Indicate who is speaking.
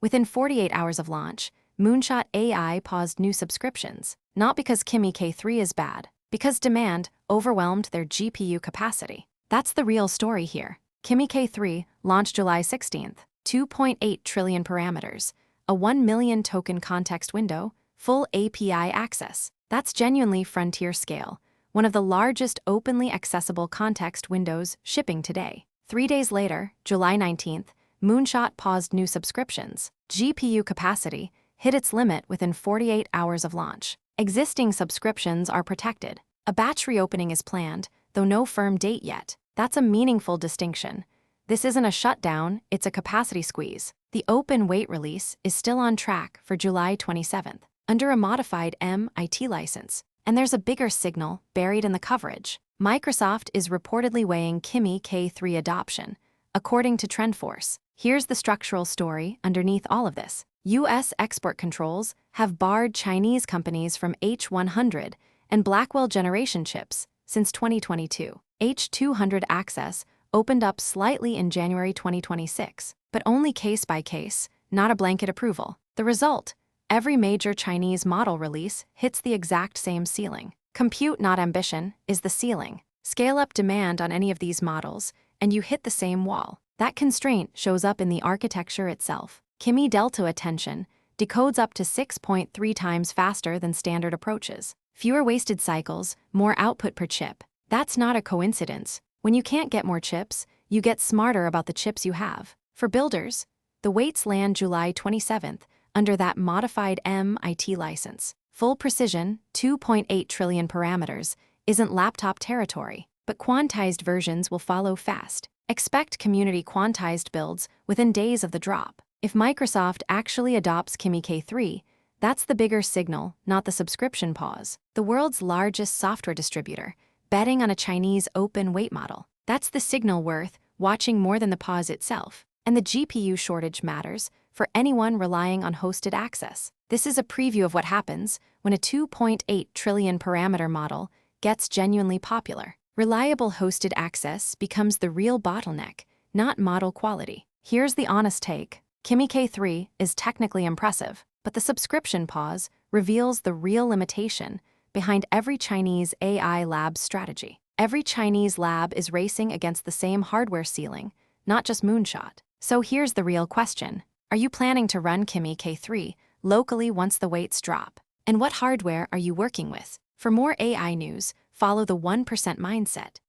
Speaker 1: Within 48 hours of launch, Moonshot AI paused new subscriptions, not because Kimi K3 is bad, because demand overwhelmed their GPU capacity. That's the real story here. Kimi K3 launched July 16th, 2.8 trillion parameters, a 1 million token context window, full API access. That's genuinely frontier scale, one of the largest openly accessible context windows shipping today. 3 days later, July 19th, Moonshot paused new subscriptions. GPU capacity hit its limit within 48 hours of launch. Existing subscriptions are protected. A batch reopening is planned, though no firm date yet. That's a meaningful distinction. This isn't a shutdown, it's a capacity squeeze. The open wait release is still on track for July 27th, under a modified 𝗤𝗚𝗡𝗏 license. And there's a bigger signal buried in the coverage. Microsoft is reportedly weighing Kimi K3 adoption, according to TrendForce. Here's the structural story underneath all of this. U.S. export controls have barred Chinese companies from H100 and Blackwell generation chips since 2022. H200 access opened up slightly in January 2026, but only case by case, not a blanket approval. The result: every major Chinese model release hits the exact same ceiling. Compute, not ambition, is the ceiling. Scale up demand on any of these models, and you hit the same wall. That constraint shows up in the architecture itself. Kimi Delta attention decodes up to 6.3 times faster than standard approaches. Fewer wasted cycles, more output per chip. That's not a coincidence. When you can't get more chips, you get smarter about the chips you have. For builders, the weights land July 27th under that modified 𝗤𝗚𝗡𝗏 license. Full precision, 2.8 trillion parameters, isn't laptop territory, but quantized versions will follow fast. Expect community quantized builds within days of the drop. If Microsoft actually adopts Kimi K3, that's the bigger signal, not the subscription pause. The world's largest software distributor, betting on a Chinese open weight model. That's the signal worth watching more than the pause itself. And the GPU shortage matters for anyone relying on hosted access. This is a preview of what happens when a 2.8 trillion parameter model gets genuinely popular. Reliable hosted access becomes the real bottleneck, not model quality. Here's the honest take. Kimi K3 is technically impressive, but the subscription pause reveals the real limitation behind every Chinese AI lab strategy. Every Chinese lab is racing against the same hardware ceiling, not just Moonshot. So here's the real question. Are you planning to run Kimi K3 locally once the weights drop? And what hardware are you working with? For more AI news, follow the 1% mindset.